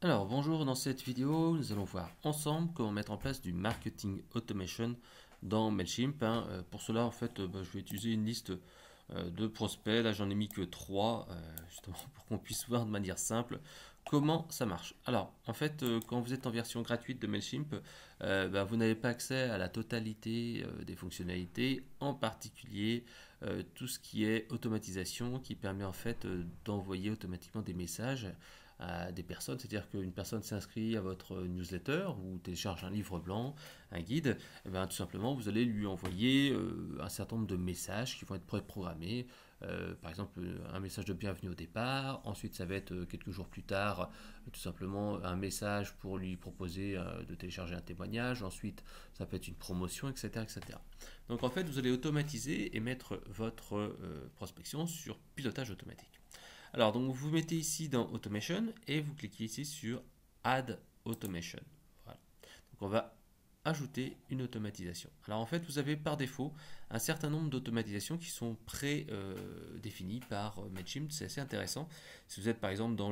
Alors bonjour, dans cette vidéo nous allons voir ensemble comment mettre en place du marketing automation dans Mailchimp. Pour cela je vais utiliser une liste de prospects. Là j'en ai mis que 3 justement pour qu'on puisse voir de manière simple comment ça marche. Alors quand vous êtes en version gratuite de Mailchimp, vous n'avez pas accès à la totalité des fonctionnalités, en particulier tout ce qui est automatisation qui permet d'envoyer automatiquement des messages à des personnes, c'est-à-dire qu'une personne s'inscrit à votre newsletter ou télécharge un livre blanc, un guide, et tout simplement vous allez lui envoyer un certain nombre de messages qui vont être préprogrammés. Par exemple, un message de bienvenue au départ, ensuite ça va être quelques jours plus tard, tout simplement un message pour lui proposer de télécharger un témoignage, ensuite ça peut être une promotion, etc. etc. Donc vous allez automatiser et mettre votre prospection sur pilotage automatique. Alors, donc vous mettez ici dans Automation et vous cliquez ici sur Add Automation. Voilà. Donc, on va ajouter une automatisation. Alors, vous avez par défaut un certain nombre d'automatisations qui sont pré-définies par Mailchimp. C'est assez intéressant. Si vous êtes par exemple dans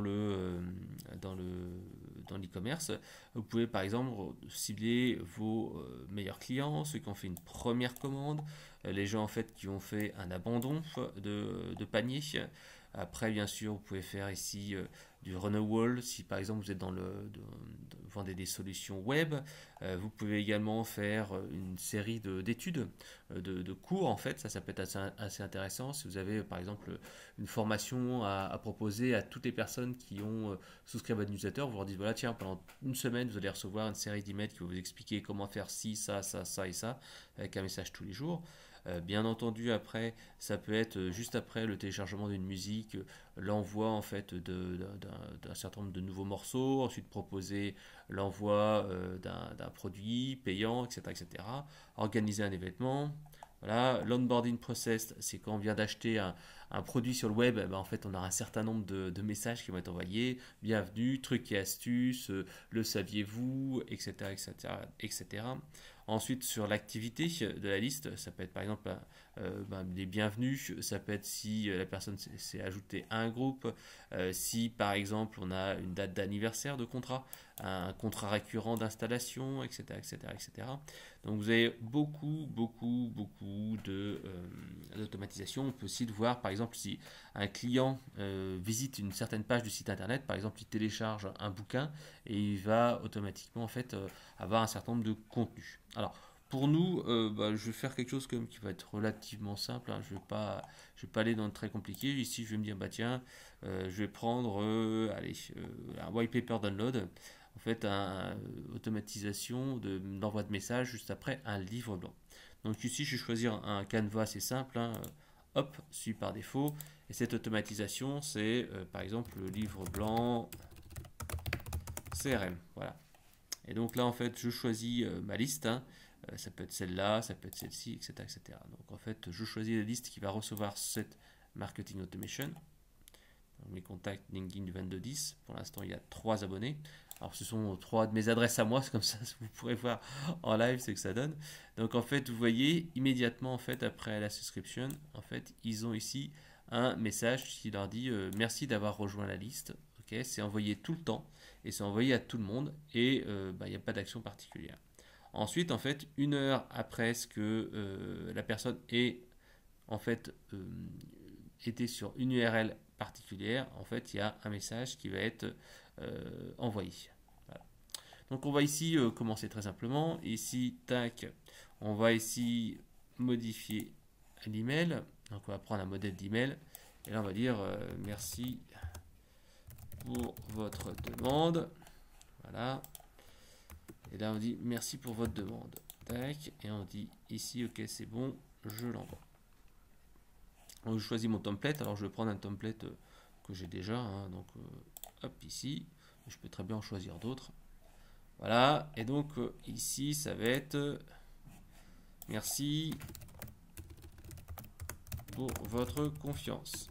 l'e-commerce, vous pouvez par exemple cibler vos meilleurs clients, ceux qui ont fait une première commande, les gens qui ont fait un abandon de panier. Après, bien sûr, vous pouvez faire ici du runner wall si par exemple vous êtes vous vendez des solutions web. Vous pouvez également faire une série d'études, de cours ça peut être assez intéressant. Si vous avez par exemple une formation à proposer à toutes les personnes qui ont souscrit à votre newsletter, vous leur dites voilà, tiens, pendant une semaine, vous allez recevoir une série d'emails qui va vous expliquer comment faire ci, ça, ça, ça et ça, avec un message tous les jours. Bien entendu, après, ça peut être juste après le téléchargement d'une musique, l'envoi d'un certain nombre de nouveaux morceaux, ensuite proposer l'envoi d'un produit payant, etc., etc. Organiser un événement. Voilà, l'onboarding process, c'est quand on vient d'acheter un produit sur le web, on aura un certain nombre de messages qui vont être envoyés. Bienvenue, trucs et astuces, le saviez-vous, etc., etc., etc. Ensuite, sur l'activité de la liste, ça peut être par exemple les bienvenus, ça peut être si la personne s'est ajoutée à un groupe, si par exemple on a une date d'anniversaire de contrat, un contrat récurrent d'installation, etc., etc., etc. Donc vous avez beaucoup d'automatisation. On peut aussi le voir par exemple si un client visite une certaine page du site internet, par exemple il télécharge un bouquin et il va automatiquement avoir un certain nombre de contenus. Alors, pour nous, je vais faire quelque chose qui va être relativement simple. Je vais pas aller dans le très compliqué. Ici, je vais me dire, bah tiens, je vais prendre, un white paper download. Automatisation d'envoi de messages juste après un livre blanc. Donc ici, je vais choisir un canevas assez simple. Hop, suivi par défaut. Et cette automatisation, c'est par exemple le livre blanc CRM. Voilà. Et donc là, je choisis ma liste. Ça peut être celle-là, ça peut être celle-ci, etc., etc. Donc je choisis la liste qui va recevoir cette marketing automation. Dans mes contacts LinkedIn du 22-10. Pour l'instant, il y a 3 abonnés. Alors, ce sont 3 de mes adresses à moi, c'est comme ça, vous pourrez voir en live ce que ça donne. Donc, vous voyez, immédiatement, après la souscription, ils ont ici un message qui leur dit merci d'avoir rejoint la liste. Ok, c'est envoyé tout le temps et c'est envoyé à tout le monde et il n'y a pas d'action particulière. Ensuite, une heure après ce que la personne ait en fait euh, été sur une URL particulière, il y a un message qui va être envoyé. Voilà. Donc on va ici commencer très simplement. Ici, tac, on va ici modifier l'email. Donc on va prendre un modèle d'email et là on va dire merci pour votre demande. Voilà. Et là on dit merci pour votre demande. Tac. Et on dit ici ok c'est bon, je l'envoie. Donc, je choisis mon template. Alors je vais prendre un template que j'ai déjà. Donc hop ici. Je peux très bien en choisir d'autres. Voilà. Et donc ici ça va être merci pour votre confiance.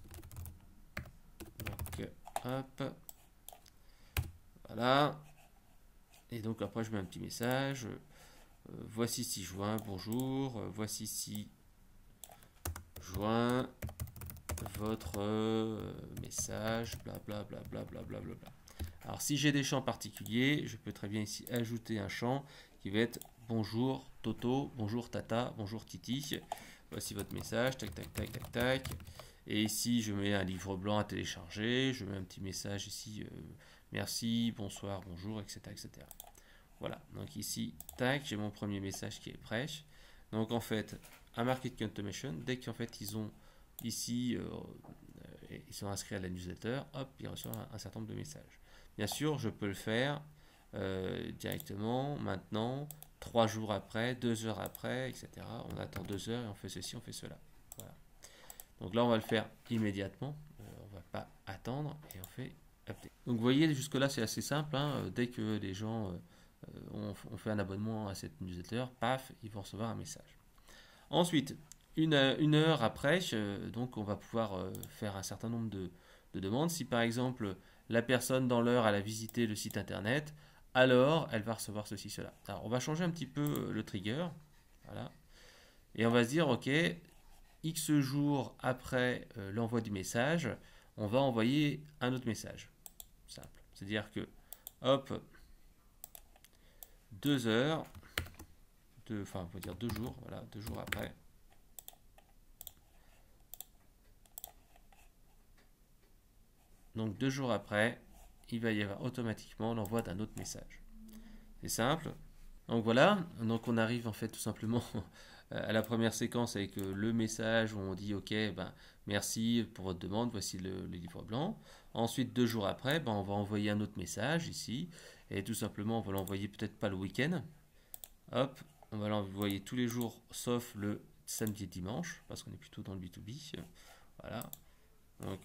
Donc hop. Voilà. Et donc après je mets un petit message. Voici 6 juin, bonjour. Voici 6 juin, votre message, blablabla. Alors si j'ai des champs particuliers, je peux très bien ici ajouter un champ qui va être bonjour Toto, bonjour Tata, bonjour Titi. Voici votre message, tac tac tac tac tac. Et ici je mets un livre blanc à télécharger, je mets un petit message ici, merci, bonsoir, bonjour, etc., etc. Voilà, donc ici, tac, j'ai mon premier message qui est prêt. Donc en fait, un marketing automation, dès qu'en fait ils ont ici, ils sont inscrits à la newsletter, hop, ils reçoivent un certain nombre de messages. Bien sûr, je peux le faire directement, maintenant, 3 jours après, 2 heures après, etc. On attend 2 heures et on fait ceci, on fait cela. Voilà. Donc là, on va le faire immédiatement. On ne va pas attendre et on fait update. Donc vous voyez, jusque-là, c'est assez simple. Hein. Dès que les gens ont fait un abonnement à cette newsletter, paf, ils vont recevoir un message. Ensuite, une heure après, donc on va pouvoir faire un certain nombre de demandes. Si par exemple, la personne dans l'heure, elle a visité le site internet, alors elle va recevoir ceci, cela. Alors on va changer un petit peu le trigger. Voilà. Et on va se dire, ok, X jours après l'envoi du message, on va envoyer un autre message. Simple. C'est-à-dire que, hop, 2 heures, enfin, on peut dire 2 jours, voilà, 2 jours après. Donc 2 jours après, il va y avoir automatiquement l'envoi d'un autre message. C'est simple. Donc voilà, donc on arrive en fait tout simplement à la première séquence avec le message où on dit ok, ben, merci pour votre demande, voici le livre blanc. Ensuite, 2 jours après, ben, on va envoyer un autre message ici, et tout simplement on va l'envoyer peut-être pas le week-end. Hop, on va l'envoyer tous les jours sauf le samedi et dimanche, parce qu'on est plutôt dans le B2B. Voilà, donc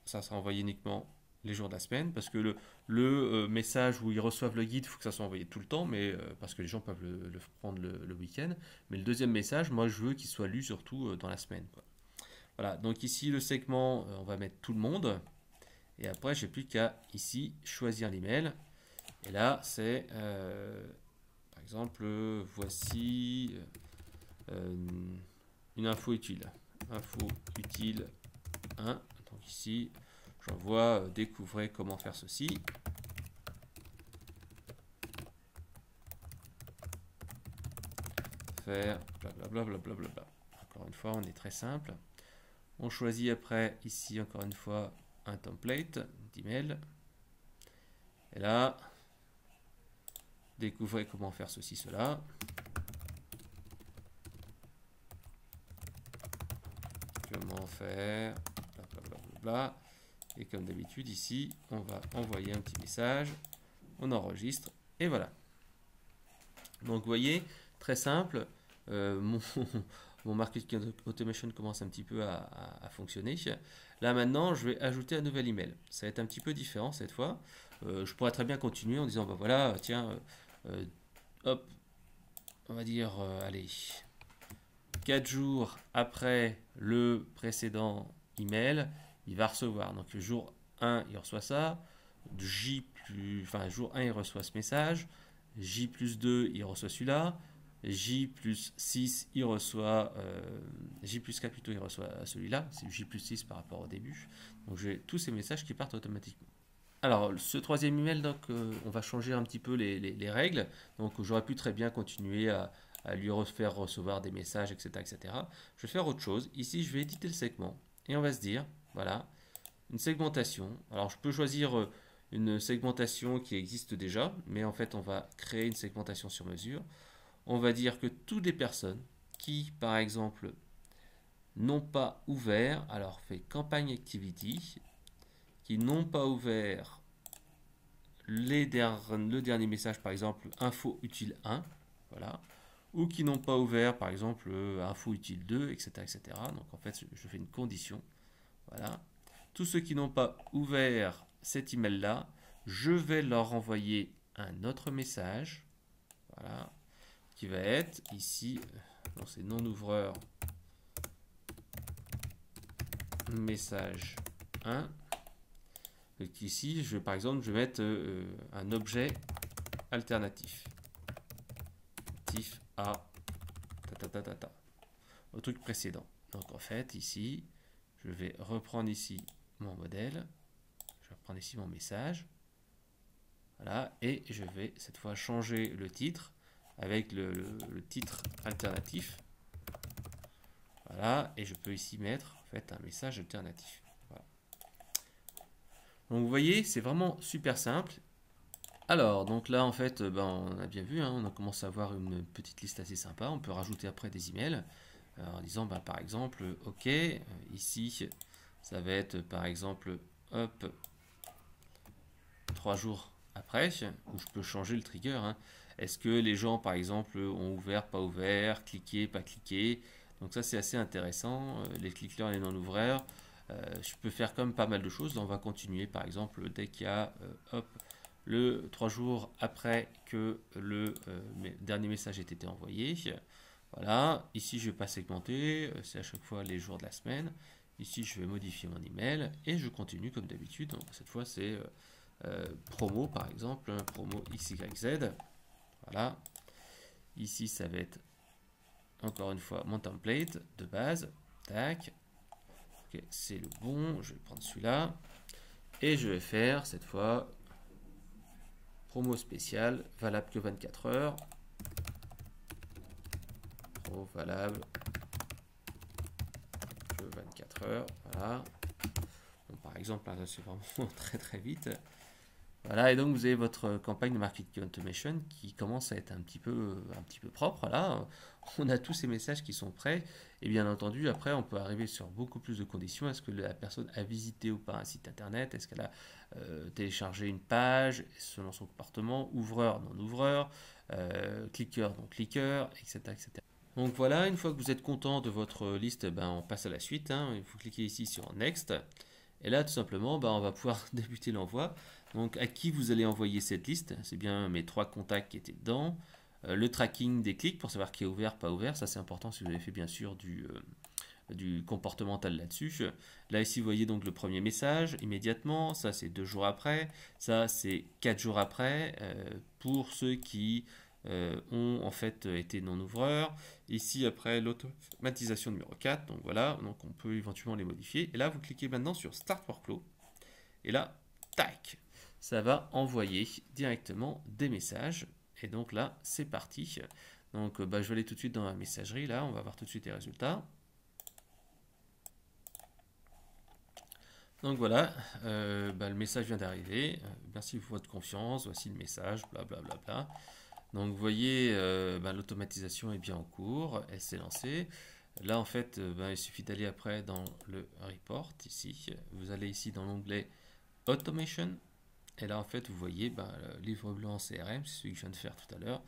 ça sera envoyé uniquement les jours de la semaine, parce que le message où ils reçoivent le guide, il faut que ça soit envoyé tout le temps, mais parce que les gens peuvent le prendre le week-end. Mais le deuxième message, moi je veux qu'il soit lu surtout dans la semaine, quoi. Voilà, donc ici le segment, on va mettre tout le monde, et après j'ai plus qu'à ici choisir l'email, et là c'est par exemple voici une info utile, info utile 1, donc ici j'envoie découvrez comment faire ceci. Faire blablabla. Bla. Encore une fois, on est très simple. On choisit après ici encore une fois un template d'email. Et là, découvrez comment faire ceci, cela. Comment faire blablabla. Et comme d'habitude ici, on va envoyer un petit message. On enregistre et voilà. Donc vous voyez, très simple. Mon marketing automation commence un petit peu à fonctionner. Là maintenant, je vais ajouter un nouvel email. Ça va être un petit peu différent cette fois. Je pourrais très bien continuer en disant, bah voilà, tiens, hop, on va dire, allez, 4 jours après le précédent email, il va recevoir. Donc le jour 1, il reçoit ça. Jour 1, il reçoit ce message. J plus 2, il reçoit celui-là. J plus 6, il reçoit J plus 4 plutôt, il reçoit celui-là. C'est J plus 6 par rapport au début. Donc j'ai tous ces messages qui partent automatiquement. Alors ce troisième email, donc, on va changer un petit peu les règles. Donc j'aurais pu très bien continuer à lui faire recevoir des messages, etc., etc. Je vais faire autre chose. Ici, je vais éditer le segment. Et on va se dire, voilà, une segmentation. Alors je peux choisir une segmentation qui existe déjà, mais en fait on va créer une segmentation sur mesure. On va dire que toutes les personnes qui, par exemple, n'ont pas ouvert, alors fait campagne activity, qui n'ont pas ouvert le dernier message, par exemple, info utile 1, voilà, ou qui n'ont pas ouvert, par exemple, info utile 2, etc., etc. Donc en fait, je fais une condition, voilà. Tous ceux qui n'ont pas ouvert cet email-là, je vais leur envoyer un autre message, voilà, qui va être ici, c'est non ouvreur message 1. Donc ici, par exemple, je vais mettre un objet alternatif. À au truc précédent. Donc en fait, ici, je vais reprendre ici mon modèle. Je vais reprendre ici mon message. Voilà, et je vais cette fois changer le titre avec le titre alternatif. Voilà, et je peux ici mettre en fait un message alternatif. Voilà. Donc vous voyez, c'est vraiment super simple. Alors, donc là en fait, ben, on a bien vu, hein, on commence à avoir une petite liste assez sympa. On peut rajouter après des emails en disant ben, par exemple, ok, ici ça va être par exemple, hop, 3 jours après, où je peux changer le trigger. Hein. Est-ce que les gens, par exemple, ont ouvert, pas ouvert, cliqué, pas cliqué. Donc ça, c'est assez intéressant. Les cliqueurs, les non-ouvreurs. Je peux faire comme pas mal de choses. Là, on va continuer, par exemple, dès qu'il y a, hop, le 3 jours après que le dernier message ait été envoyé. Voilà. Ici, je ne vais pas segmenter. C'est à chaque fois les jours de la semaine. Ici, je vais modifier mon email et je continue comme d'habitude. Donc cette fois, c'est promo par exemple, promo XYZ. Voilà. Ici, ça va être encore une fois mon template de base. Tac. Ok, c'est le bon. Je vais prendre celui-là. Et je vais faire cette fois promo spécial, valable que 24 heures. Promo valable que 24 heures. Voilà. Bon, par exemple, là, c'est vraiment très très vite. Voilà, et donc vous avez votre campagne de marketing automation qui commence à être un petit peu propre. Voilà, on a tous ces messages qui sont prêts. Et bien entendu, après, on peut arriver sur beaucoup plus de conditions. Est-ce que la personne a visité ou pas un site internet? Est-ce qu'elle a téléchargé une page selon son comportement? Ouvreur, non-ouvreur, cliqueur, non-cliqueur, etc., etc. Donc voilà, une fois que vous êtes content de votre liste, ben, on passe à la suite. Hein. Il faut cliquer ici sur Next. Et là, tout simplement, ben, on va pouvoir débuter l'envoi. Donc, à qui vous allez envoyer cette liste? C'est bien mes 3 contacts qui étaient dedans. Le tracking des clics pour savoir qui est ouvert, pas ouvert. Ça, c'est important si vous avez fait bien sûr du comportemental là-dessus. Là, ici, vous voyez donc le premier message immédiatement. Ça, c'est 2 jours après. Ça, c'est 4 jours après pour ceux qui ont en fait été non-ouvreurs. Ici, après, l'automatisation numéro 4. Donc voilà, donc on peut éventuellement les modifier. Et là, vous cliquez maintenant sur Start Workflow. Et là, tac, ça va envoyer directement des messages. Et donc là, c'est parti. Donc bah, je vais aller tout de suite dans la messagerie. Là, on va voir tout de suite les résultats. Donc voilà, bah, le message vient d'arriver. Merci pour votre confiance. Voici le message, blablabla. Bla, bla, bla. Donc vous voyez, bah, l'automatisation est bien en cours. Elle s'est lancée. Là, en fait, bah, il suffit d'aller après dans le report ici. Vous allez ici dans l'onglet Automation. Et là, en fait, vous voyez ben, le livre blanc CRM, c'est celui que je viens de faire tout à l'heure.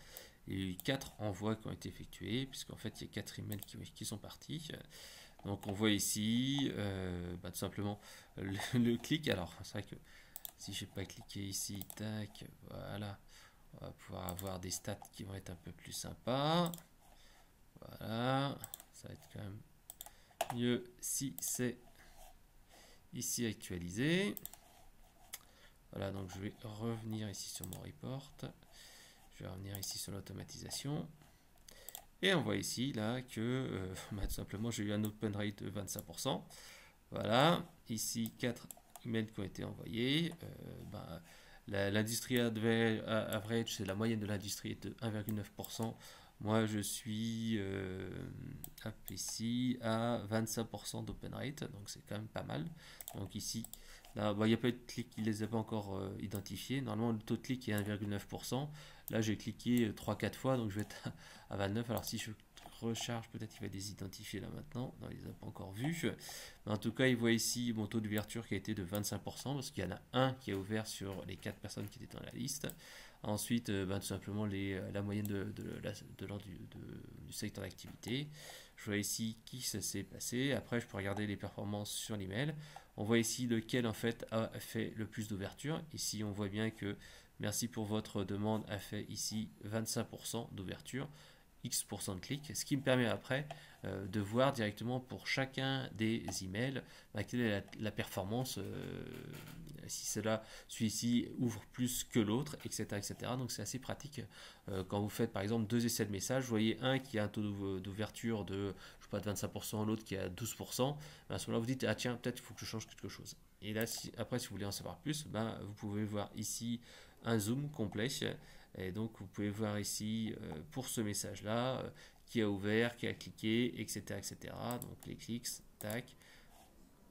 Il y a eu 4 envois qui ont été effectués, puisqu'en fait, il y a 4 emails qui sont partis. Donc, on voit ici, ben, tout simplement, le clic. Alors, c'est vrai que si je n'ai pas cliqué ici, tac, voilà, on va pouvoir avoir des stats qui vont être un peu plus sympas. Voilà, ça va être quand même mieux si c'est ici actualisé. Voilà, donc je vais revenir ici sur mon report. Je vais revenir ici sur l'automatisation. Et on voit ici là que bah, tout simplement j'ai eu un open rate de 25%. Voilà, ici 4 emails qui ont été envoyés. Bah, l'industrie average, c'est la moyenne de l'industrie est de 1,9%. Moi je suis ici à 25% d'open rate, donc c'est quand même pas mal. Donc ici, là, bah, il n'y a pas eu de clics qui ne les a pas encore identifiés. Normalement, le taux de clic est 1,9%. Là, j'ai cliqué 3-4 fois, donc je vais être à 29. Alors si je recharge, peut-être qu'il va les identifier là maintenant. Non, il ne les a pas encore vus. Mais en tout cas, il voit ici mon taux d'ouverture qui a été de 25%, parce qu'il y en a un qui a ouvert sur les 4 personnes qui étaient dans la liste. Ensuite, tout simplement la moyenne du secteur d'activité. Je vois ici qui ça s'est passé. Après, je peux regarder les performances sur l'email. On voit ici lequel en fait a fait le plus d'ouverture. Ici, on voit bien que merci pour votre demande a fait ici 25% d'ouverture. X% de clics, ce qui me permet après de voir directement pour chacun des emails quelle est la performance, si celui-ci ouvre plus que l'autre, etc., etc. Donc c'est assez pratique quand vous faites par exemple 2 essais de messages, vous voyez un qui a un taux d'ouverture de, je sais pas, de 25%, l'autre qui a 12%, à ce moment-là vous dites, ah tiens, peut-être il faut que je change quelque chose. Et là, après, si vous voulez en savoir plus, vous pouvez voir ici un zoom complet. Et donc vous pouvez voir ici pour ce message-là, qui a ouvert, qui a cliqué, etc., etc. Donc les clics, tac.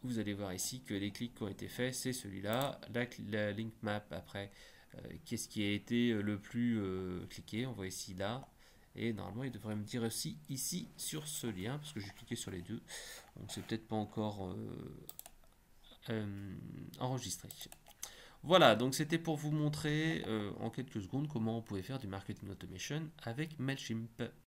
Vous allez voir ici que les clics qui ont été faits, c'est celui-là. La link map après, qu'est-ce qui a été le plus cliqué? On voit ici là. Et normalement, il devrait me dire aussi ici sur ce lien, parce que j'ai cliqué sur les deux. Donc c'est peut-être pas encore enregistré. Voilà, donc c'était pour vous montrer en quelques secondes comment on pouvait faire du marketing automation avec Mailchimp.